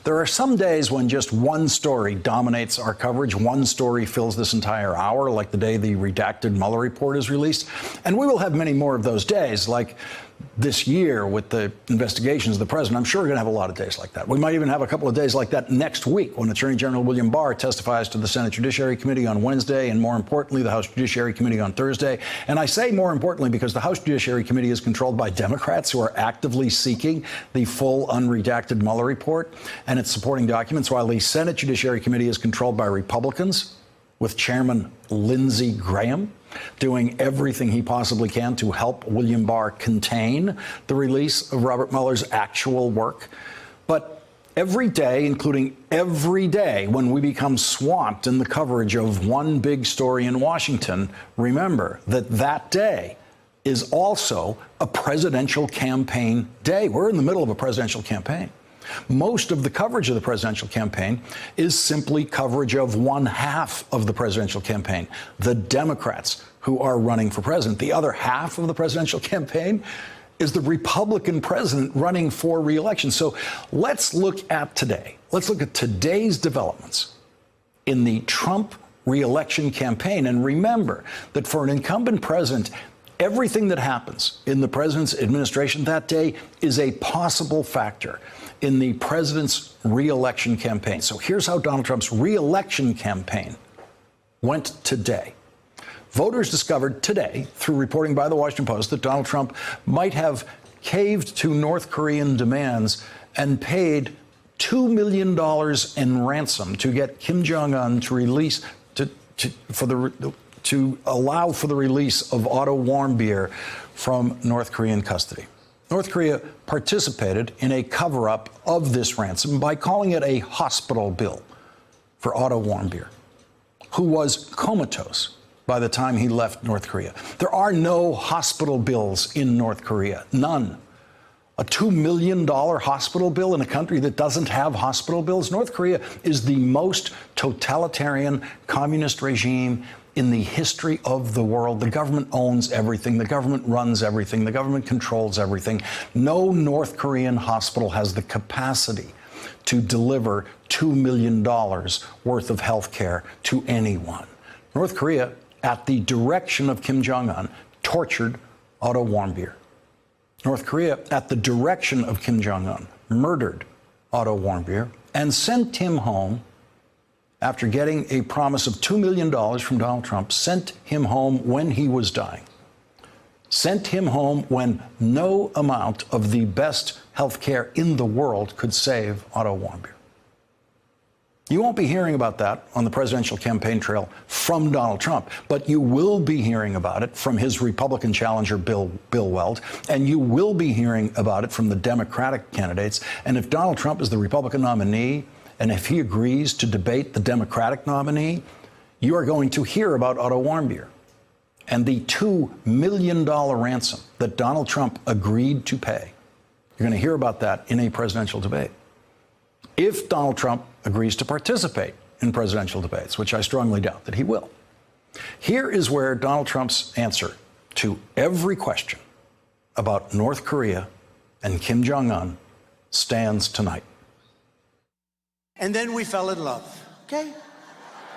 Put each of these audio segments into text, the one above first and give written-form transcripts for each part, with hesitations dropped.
There are some days when just one story dominates our coverage. One story fills this entire hour, like the day the redacted Mueller report is released. And we will have many more of those days, like this year with the investigations of the president. I'm sure we're going to have a lot of days like that. We might even have a couple of days like that next week when Attorney General William Barr testifies to the Senate Judiciary Committee on Wednesday and, more importantly, the House Judiciary Committee on Thursday. And I say more importantly because the House Judiciary Committee is controlled by Democrats who are actively seeking the full unredacted Mueller report and its supporting documents, while the Senate Judiciary Committee is controlled by Republicans with Chairman Lindsey Graham doing everything he possibly can to help William Barr contain the release of Robert Mueller's actual work. But every day, including every day when we become swamped in the coverage of one big story in Washington, remember that that day is also a presidential campaign day. We're in the middle of a presidential campaign. Most of the coverage of the presidential campaign is simply coverage of one half of the presidential campaign, the Democrats who are running for president. The other half of the presidential campaign is the Republican president running for re-election. So let's look at today. Let's look at today's developments in the Trump re-election campaign. And remember that for an incumbent president, everything that happens in the president's administration that day is a possible factor in the president's re-election campaign. So here's how Donald Trump's re-election campaign went today. Voters discovered today, through reporting by the Washington Post, that Donald Trump might have caved to North Korean demands and paid $2 million in ransom to get Kim Jong-un to release to allow for the release of Otto Warmbier from North Korean custody. North Korea participated in a cover-up of this ransom by calling it a hospital bill for Otto Warmbier, who was comatose by the time he left North Korea. There are no hospital bills in North Korea, none. A $2 million hospital bill in a country that doesn't have hospital bills? North Korea is the most totalitarian communist regime in the history of the world. The government owns everything. The government runs everything. The government controls everything. No North Korean hospital has the capacity to deliver $2 million worth of health care to anyone. North Korea, at the direction of Kim Jong-un, tortured Otto Warmbier. North Korea, at the direction of Kim Jong-un, murdered Otto Warmbier and sent him home after getting a promise of $2 million from Donald Trump, sent him home when he was dying. Sent him home when no amount of the best health care in the world could save Otto Warmbier. You won't be hearing about that on the presidential campaign trail from Donald Trump, but you will be hearing about it from his Republican challenger, Bill Weld, and you will be hearing about it from the Democratic candidates. And if Donald Trump is the Republican nominee, and if he agrees to debate the Democratic nominee, you are going to hear about Otto Warmbier and the $2 million ransom that Donald Trump agreed to pay. You're going to hear about that in a presidential debate. If Donald Trump agrees to participate in presidential debates, which I strongly doubt that he will, here is where Donald Trump's answer to every question about North Korea and Kim Jong-un stands tonight. And then we fell in love, okay?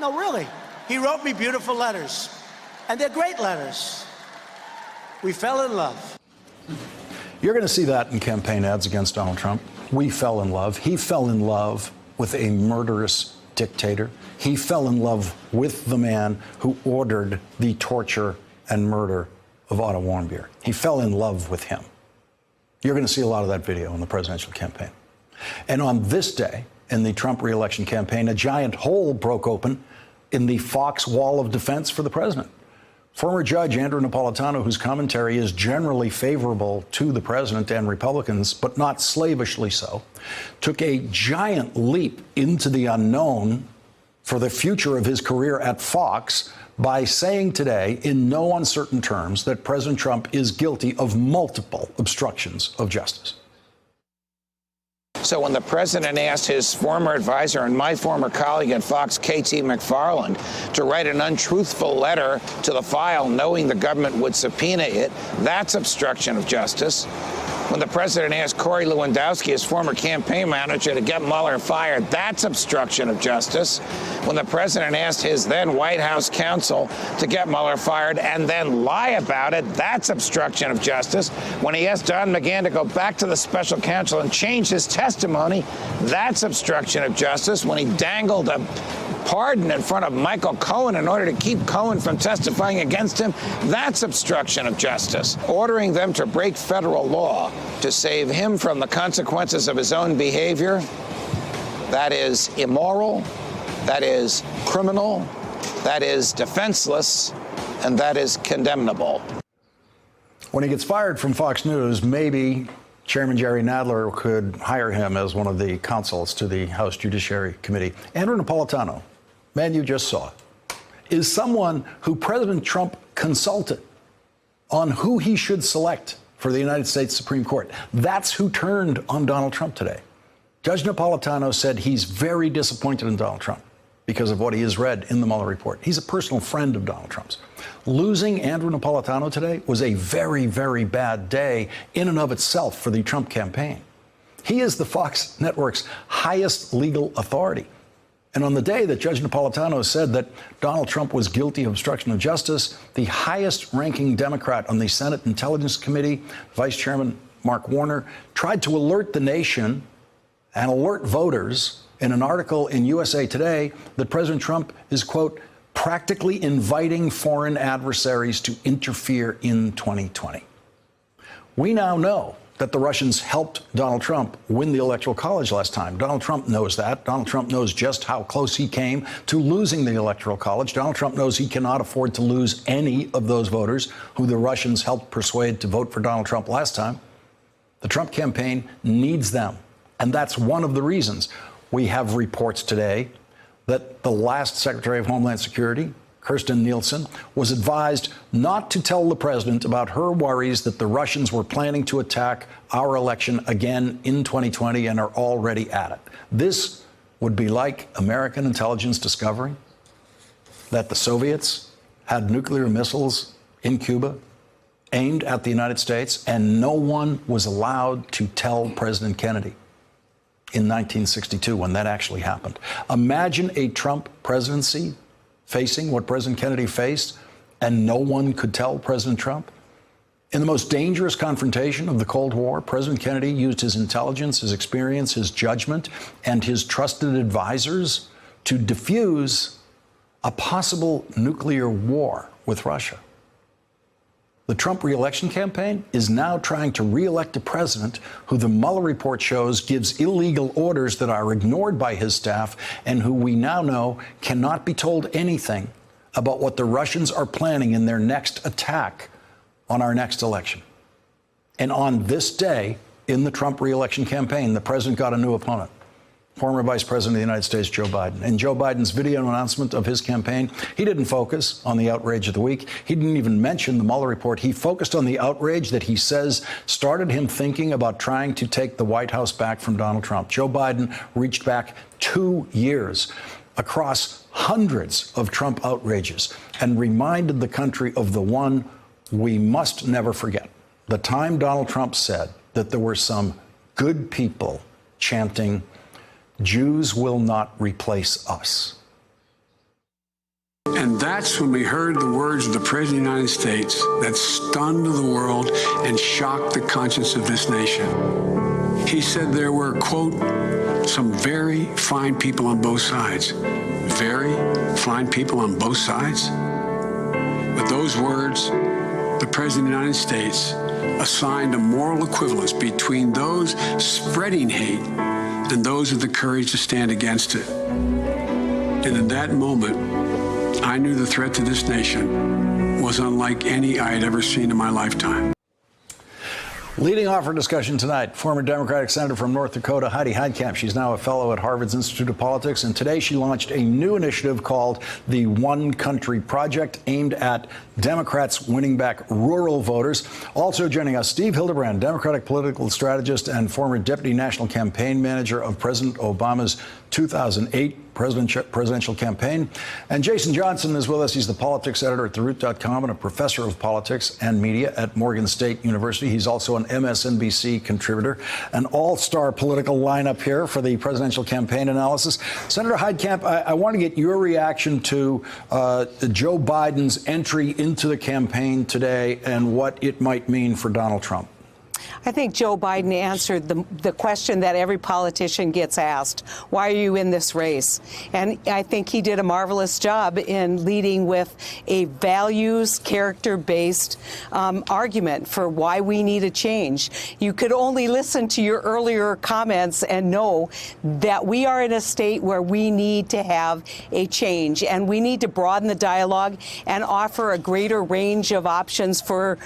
No, really. He wrote me beautiful letters, and they're great letters. We fell in love. You're going to see that in campaign ads against Donald Trump. We fell in love. He fell in love with a murderous dictator. He fell in love with the man who ordered the torture and murder of Otto Warmbier. He fell in love with him. You're going to see a lot of that video in the presidential campaign. And on this day, in the Trump re-election campaign, a giant hole broke open in the Fox wall of defense for the president. Former Judge Andrew Napolitano, whose commentary is generally favorable to the president and Republicans, but not slavishly so, took a giant leap into the unknown for the future of his career at Fox by saying today, in no uncertain terms, that President Trump is guilty of multiple obstructions of justice. So when the president asked his former advisor and my former colleague at Fox, KT McFarland, to write an untruthful letter to the file knowing the government would subpoena it, that's obstruction of justice. When the president asked Corey Lewandowski, his former campaign manager, to get Mueller fired, that's obstruction of justice. When the president asked his then White House counsel to get Mueller fired and then lie about it, that's obstruction of justice. When he asked Don McGahn to go back to the special counsel and change his testimony, that's obstruction of justice. When he dangled a pardon in front of Michael Cohen in order to keep Cohen from testifying against him, that's obstruction of justice. Ordering them to break federal law to save him from the consequences of his own behavior, that is immoral, that is criminal, that is defenseless, and that is condemnable. When he gets fired from Fox News, maybe Chairman Jerry Nadler could hire him as one of the counsels to the House Judiciary Committee. Andrew Napolitano, man you just saw, is someone who President Trump consulted on who he should select for the United States Supreme Court. That's who turned on Donald Trump today. Judge Napolitano said he's very disappointed in Donald Trump because of what he has read in the Mueller report. He's a personal friend of Donald Trump's. Losing Andrew Napolitano today was a very, very bad day in and of itself for the Trump campaign. He is the Fox network's highest legal authority. And on the day that Judge Napolitano said that Donald Trump was guilty of obstruction of justice, the highest-ranking Democrat on the Senate Intelligence Committee, Vice Chairman Mark Warner, tried to alert the nation and alert voters in an article in USA Today that President Trump is, quote, practically inviting foreign adversaries to interfere in 2020. We now know that the Russians helped Donald Trump win the Electoral College last time. Donald Trump knows that. Donald Trump knows just how close he came to losing the Electoral College. Donald Trump knows he cannot afford to lose any of those voters who the Russians helped persuade to vote for Donald Trump last time. The Trump campaign needs them. And that's one of the reasons we have reports today that the last Secretary of Homeland Security, Kirstjen Nielsen, was advised not to tell the president about her worries that the Russians were planning to attack our election again in 2020 and are already at it. This would be like American intelligence discovering that the Soviets had nuclear missiles in Cuba aimed at the United States, and no one was allowed to tell President Kennedy in 1962 when that actually happened. Imagine a Trump presidency facing what President Kennedy faced, and no one could tell President Trump. In the most dangerous confrontation of the Cold War, President Kennedy used his intelligence, his experience, his judgment, and his trusted advisors to defuse a possible nuclear war with Russia. The Trump re-election campaign is now trying to re-elect a president who the Mueller report shows gives illegal orders that are ignored by his staff and who we now know cannot be told anything about what the Russians are planning in their next attack on our next election. And on this day in the Trump re-election campaign, the president got a new opponent, former Vice President of the United States, Joe Biden. In Joe Biden's video announcement of his campaign, he didn't focus on the outrage of the week. He didn't even mention the Mueller report. He focused on the outrage that he says started him thinking about trying to take the White House back from Donald Trump. Joe Biden reached back 2 years across hundreds of Trump outrages and reminded the country of the one we must never forget. The time Donald Trump said that there were some good people chanting, "Jews will not replace us." And that's when we heard the words of the President of the United States that stunned the world and shocked the conscience of this nation. He said there were, quote, some very fine people on both sides. Very fine people on both sides? With those words, the President of the United States assigned a moral equivalence between those spreading hate and those with the courage to stand against it. And in that moment, I knew the threat to this nation was unlike any I had ever seen in my lifetime. Leading off our discussion tonight, former Democratic Senator from North Dakota, Heidi Heitkamp. She's now a fellow at Harvard's Institute of Politics, and today she launched a new initiative called the One Country Project, aimed at Democrats winning back rural voters. Also joining us, Steve Hildebrand, Democratic political strategist and former Deputy National Campaign Manager of President Obama's 2008 presidential campaign. And Jason Johnson is with us. He's the politics editor at TheRoot.com and a professor of politics and media at Morgan State University. He's also an MSNBC contributor, an all-star political lineup here for the presidential campaign analysis. Senator Heitkamp, I want to get your reaction to Joe Biden's entry into the campaign today and what it might mean for Donald Trump. I think Joe Biden answered the question that every politician gets asked. Why are you in this race? And I think he did a marvelous job in leading with a values, character-based argument for why we need a change. You could only listen to your earlier comments and know that we are in a state where we need to have a change, and we need to broaden the dialogue and offer a greater range of options for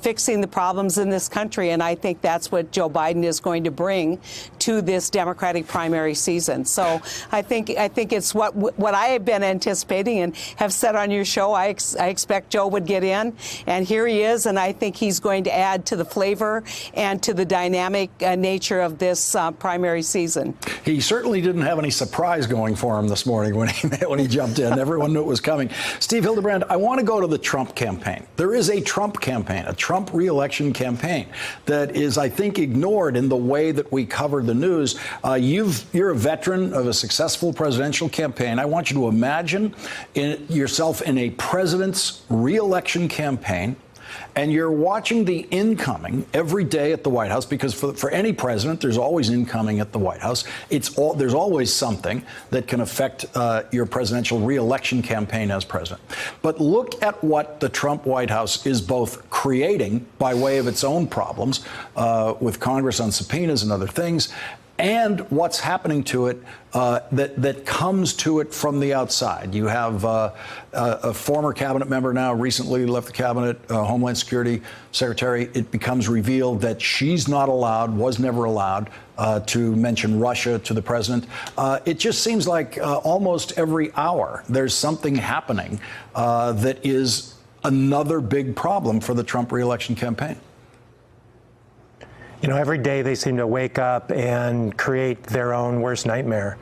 fixing the problems in this country. And I think that's what Joe Biden is going to bring to this Democratic primary season. So I think it's what I have been anticipating and have said on your show. I expect Joe would get in, and here he is, and I think he's going to add to the flavor and to the dynamic nature of this primary season. He certainly didn't have any surprise going for him this morning when he jumped in. Everyone knew it was coming. Steve Hildebrand, I want to go to the Trump campaign. There is a Trump campaign, a Trump re-election campaign that is, I think, ignored in the way that we cover the news. You're a veteran of a successful presidential campaign. I want you to imagine yourself in a president's re-election campaign, and you're watching the incoming every day at the White House, because for any president, there's always incoming at the White House. There's always something that can affect your presidential re-election campaign as president. But look at what the Trump White House is both creating by way of its own problems with Congress on subpoenas and other things, and what's happening to it that comes to it from the outside. You have a former cabinet member now recently left the cabinet, Homeland Security Secretary. It becomes revealed that she's not allowed, was never allowed, to mention Russia to the president. It just seems like almost every hour there's something happening that is another big problem for the Trump re-election campaign. You know, every day they seem to wake up and create their own worst nightmare.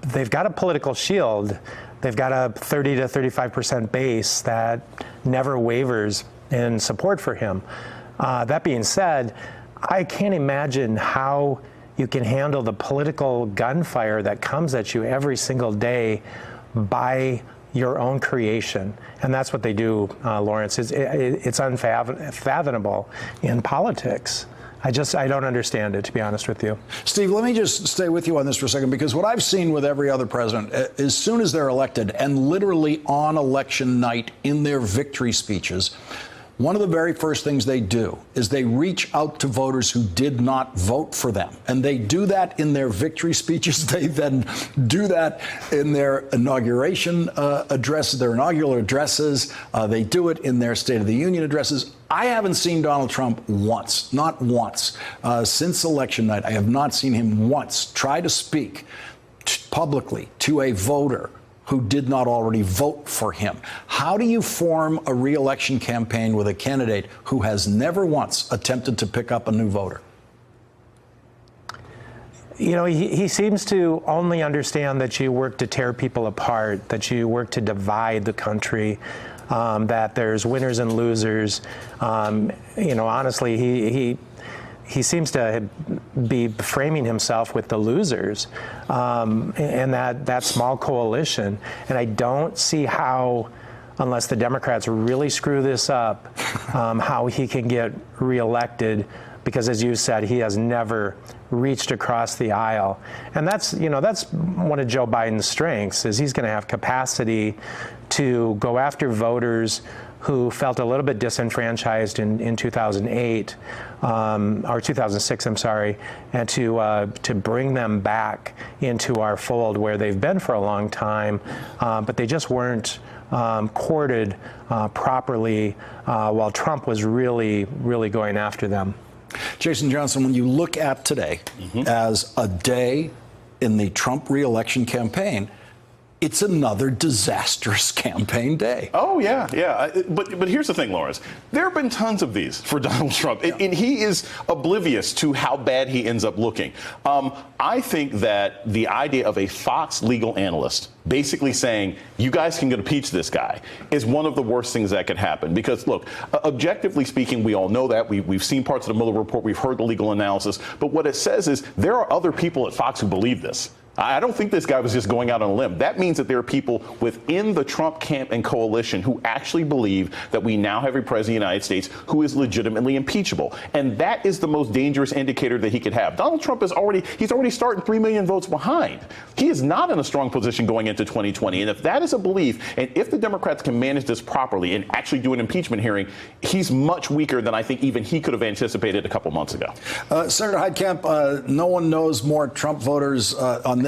They've got a political shield. They've got a 30 to 35% base that never wavers in support for him. That being said, I can't imagine how you can handle the political gunfire that comes at you every single day by your own creation. And that's what they do, Lawrence. It's unfathomable in politics. I don't understand it, to be honest with you. Steve, let me just stay with you on this for a second, because what I've seen with every other president, as soon as they're elected and literally on election night in their victory speeches, one of the very first things they do is they reach out to voters who did not vote for them. And they do that in their victory speeches. They then do that in their inauguration addresses, their inaugural addresses. They do it in their State of the Union addresses. I haven't seen Donald Trump once, not once, since election night. I have not seen him once try to speak publicly to a voter who did not already vote for him. How do you form a re-election campaign with a candidate who has never once attempted to pick up a new voter? You know, he seems to only understand that you work to tear people apart, that you work to divide the country, that there's winners and losers. You know, honestly, he seems to be framing himself with the losers and that small coalition. And I don't see how, unless the Democrats really screw this up, how he can get reelected, because, as you said, he has never reached across the aisle. And that's one of Joe Biden's strengths, is he's going to have capacity to go after voters who felt a little bit disenfranchised in 2008 or 2006, I'm sorry, and to bring them back into our fold where they've been for a long time, but they just weren't courted properly while Trump was really going after them. Jason Johnson, when you look at today as a day in the Trump re-election campaign, it's another disastrous campaign day. Oh, yeah. But here's the thing, Lawrence. There have been tons of these for Donald Trump, and he is oblivious to how bad he ends up looking. I think that the idea of a Fox legal analyst basically saying, you guys can impeach this guy, is one of the worst things that could happen. Because, look, objectively speaking, we all know that. We've seen parts of the Mueller report. We've heard the legal analysis. But what it says is there are other people at Fox who believe this. I don't think this guy was just going out on a limb. That means that there are people within the Trump camp and coalition who actually believe that we now have a president of the United States who is legitimately impeachable. And that is the most dangerous indicator that he could have. Donald Trump he's already starting 3 million votes behind. He is not in a strong position going into 2020. And if that is a belief, and if the Democrats can manage this properly and actually do an impeachment hearing, he's much weaker than I think even he could have anticipated a couple months ago. Senator Heitkamp, no one knows more Trump voters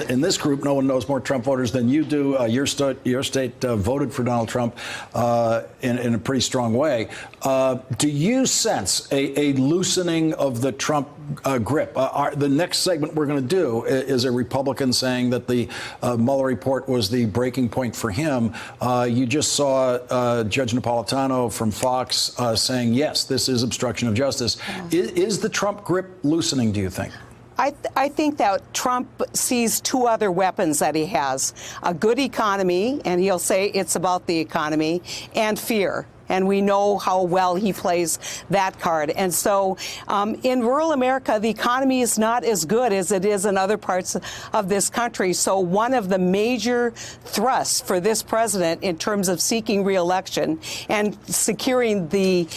in this group. No one knows more Trump voters than you do. Your state voted for Donald Trump in a pretty strong way. Do you sense a loosening of the Trump grip? The next segment we're going to do is a Republican saying that the Mueller report was the breaking point for him. You just saw Judge Napolitano from Fox saying, yes, this is obstruction of justice. Is the Trump grip loosening, do you think? I think that Trump sees two other weapons that he has: a good economy, and he'll say it's about the economy, and fear. And we know how well he plays that card. And so in rural America, the economy is not as good as it is in other parts of this country. So one of the major thrusts for this president in terms of seeking re-election and securing the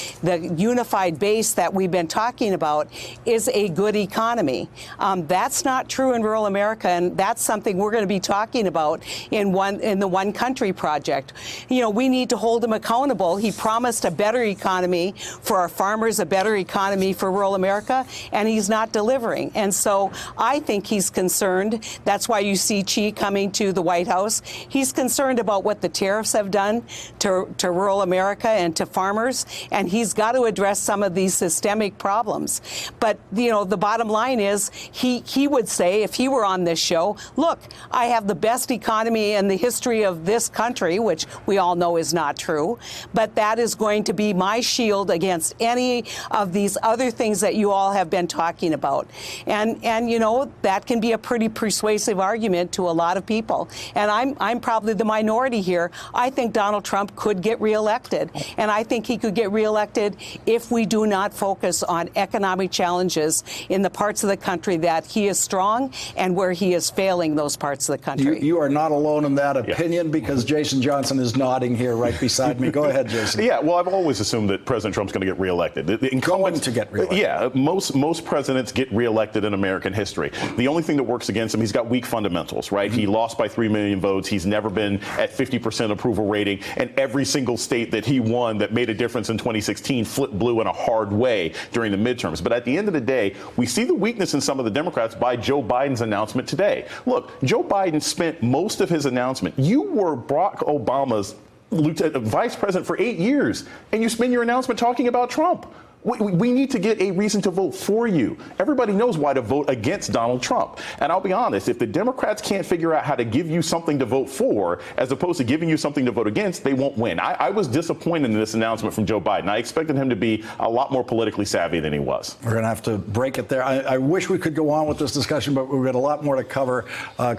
unified base that we've been talking about is a good economy. That's not true in rural America, and that's something we're going to be talking about in the One Country Project. You know, we need to hold him accountable. He promised a better economy for our farmers, a better economy for rural America, and he's not delivering. And so I think he's concerned. That's why you see Xi coming to the White House. He's concerned about what the tariffs have done to rural America and to farmers, and he's got to address some of these systemic problems. But, you know, the bottom line is he would say, if he were on this show, look, I have the best economy in the history of this country, which we all know is not true, but that is going to be my shield against any of these other things that you all have been talking about. And you know, that can be a pretty persuasive argument to a lot of people. And I'm probably the minority here. I think Donald Trump could get reelected. And I think he could get reelected if we do not focus on economic challenges in the parts of the country that he is strong and where he is failing those parts of the country. You are not alone in that opinion, because Jason Johnson is nodding here right beside me. Go ahead, Jason. Yeah, well, I've always assumed that President Trump's going to get reelected. Going to get reelected. Yeah, most presidents get reelected in American history. The only thing that works against him, he's got weak fundamentals, right? He lost by 3 million votes. He's never been at 50% approval rating. And every single state that he won that made a difference in 2016 flipped blue in a hard way during the midterms. But at the end of the day, we see the weakness in some of the Democrats by Joe Biden's announcement today. Look, Joe Biden spent most of his announcement. You were Barack Obama's vice president for 8 years, and you spend your announcement talking about Trump. We need to get a reason to vote for you. Everybody knows why to vote against Donald Trump. And I'll be honest, if the Democrats can't figure out how to give you something to vote for, as opposed to giving you something to vote against, they won't win. I was disappointed in this announcement from Joe Biden. I expected him to be a lot more politically savvy than he was. We're going to have to break it there. I wish we could go on with this discussion, but we've got a lot more to cover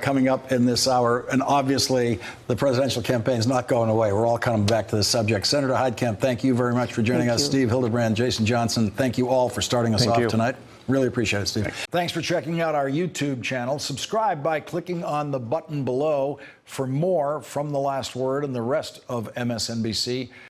coming up in this hour. And obviously, the presidential campaign is not going away. We're all coming back to this subject. Senator Heitkamp, thank you very much for joining us. Steve Hildebrand, Jason Johnson, thank you all for starting us off tonight. Really appreciate it, Steve. Thanks for checking out our YouTube channel. Subscribe by clicking on the button below for more from The Last Word and the rest of MSNBC.